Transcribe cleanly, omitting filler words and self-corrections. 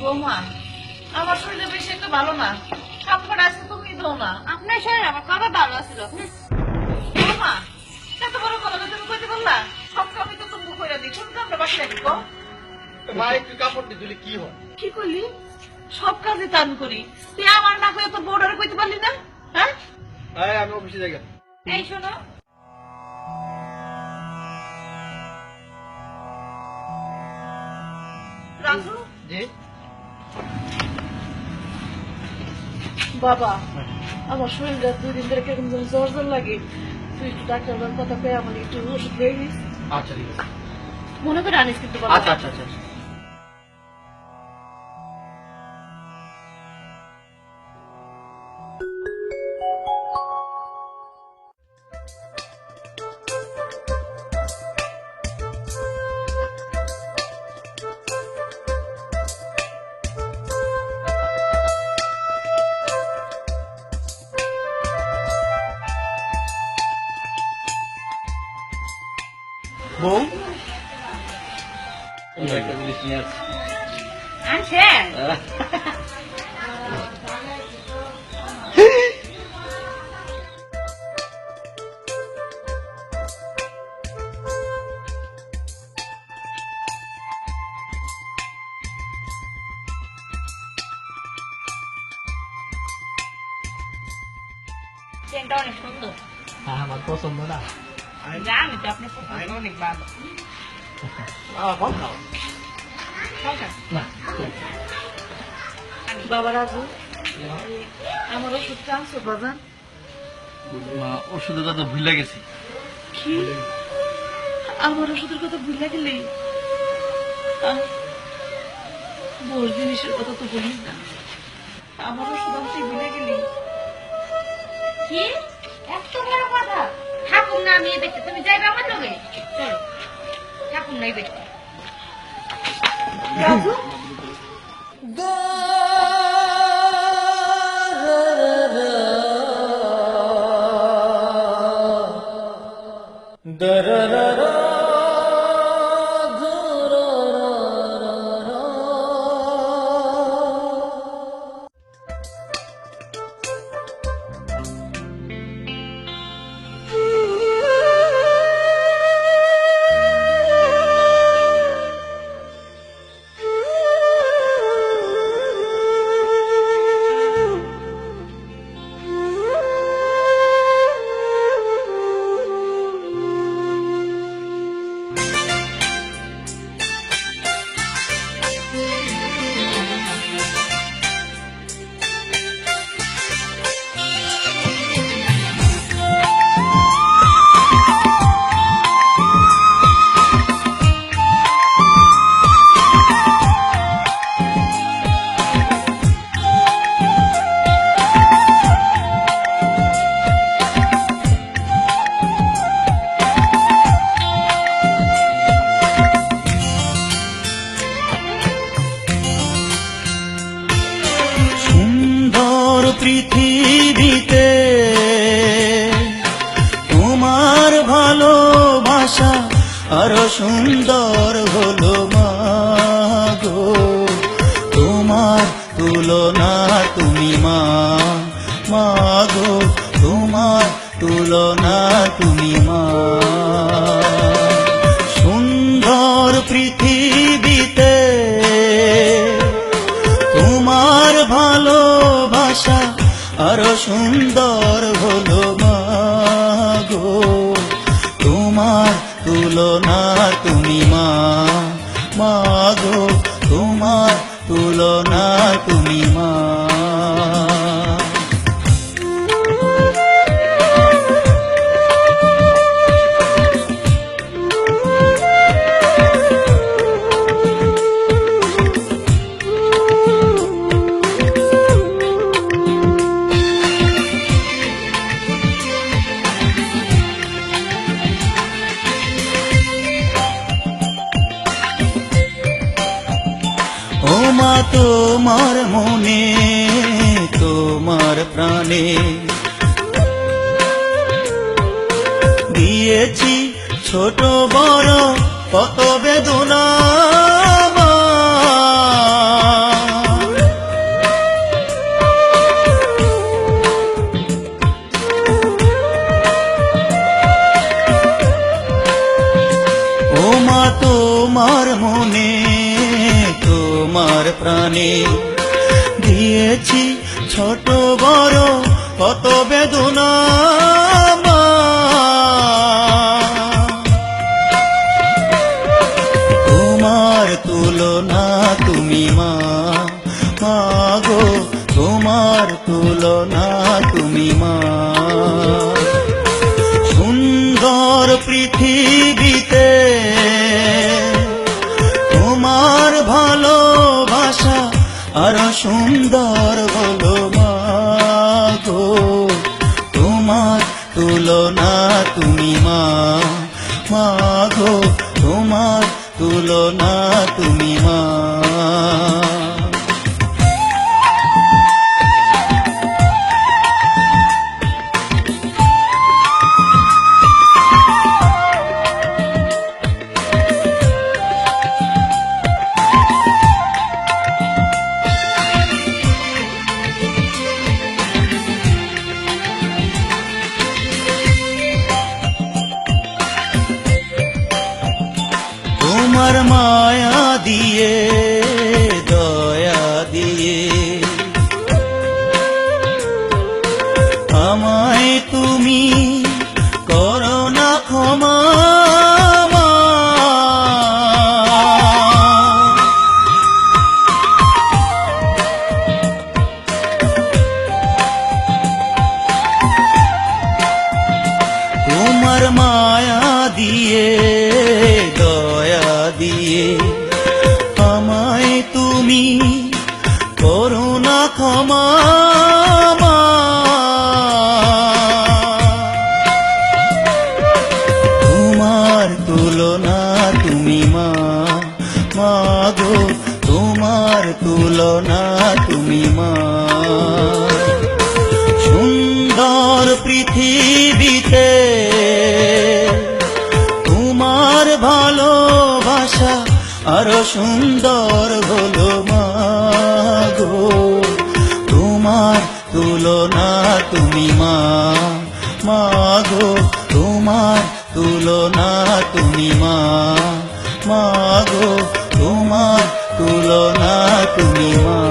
বৌমা, আমার শরীরে বেশি একটা ভালো না, কাপড় আছে তুমি দাও না। আপনার শরীর আমার কবে ভালো আছিল? বৌমা, এত বড় কথা তুমি কইতে বললা? সব কাপড় তো তুমি কইরা দিই, কোন কাপড় বাকি রাখি গো? মা একটু কাপড় দিয়ে দিলে কি হয়? কি করলি? সব কাজে তো আমি করি, তুই আমার না কই তো বউডারে কইতে পারলি না? হ্যাঁ, আমি অফিসে যাই। এই শোনো, রাজু। জি বাবা, আমার শরীরটা 2 দিন ধরে কেমন যেন জ্বর জ্বর লাগে, তুই একটু ডাক্তার কথা পেয়ে আমার একটু ওষুধ দিয়ে দিস। আচ্ছা ঠিক আছে। মনে করে আনিস কিন্তু বাবা। আচ্ছা আচ্ছা আচ্ছা। বউ একটা জিনিস নিয়ে আসছি। আনছেন? চেনটা অনেক সুন্দর। আমার পছন্দ না। জানি তো আপনার পছন্দ অনেক ভালো। ফল খাও না। বাবা রাজু, আমার ওষুধ আনছো বাবা? ওষুধের কথা ভুলে গেছি। কি? আমার ওষুধের কথা ভুলে গেলি? বড় জিনিসের কথা তো বলিস না, আমার ওষুধ আনতে ভুলে গেলি? কি এত বড় কথা? ঠাকুর না আমি দেখতে, তুমি যাইবে আমার লগে? চলো, ঠাকুর নাই দেখতে। রাজু, পৃথিবীতে তোমার ভালোবাসা আরো সুন্দর হলো মা গো, তোমার তুলনা তুমি মা, মা গো তোমার তুলনা তুমি মা। সুন্দর পৃথিবীতে তোমার ভালোবাসা আরো সুন্দর হলো মা গো, তোমার তুলনা তুমি মা, মা গো তোমার তুলনা তুমি মা। ও মা তোমার মনে তোমার প্রাণে দিয়েছি ছোট বড় কত বেদনা মা। ও মা তোমার মনে তোমার প্রাণে দিয়েছি ছোট বড় কত বেদনা মা। তোমার তুলনা তুমি মা, মা গো তোমার তুলনা তুমি মা। সুন্দর পৃথিবীতে তোমার ভালোবাসা আরো সুন্দর হলো মা গো। তোমার তুলনা তুমি মা, মা গো তোমার তুলনা তুমি মা। তোমার মায়া দিয়ে দয়া দিয়ে আমায় তুমি করো না ক্ষমা মা। তোমার মায়া দিয়ে দয়া দিয়ে আমায় তুমি করো না ক্ষমা মা। তোমার তুলনা তুমি মা, মা গো তোমার তুলনা তুমি মা। সুন্দর পৃথিবীতে তোমার ভালোবাসা আরো সুন্দর হলো মা গো। তোমার তুলনা তুমি মা, মা গো তোমার তুলনা তুমি মা, মা গো তোমার তুলনা তুমি মা।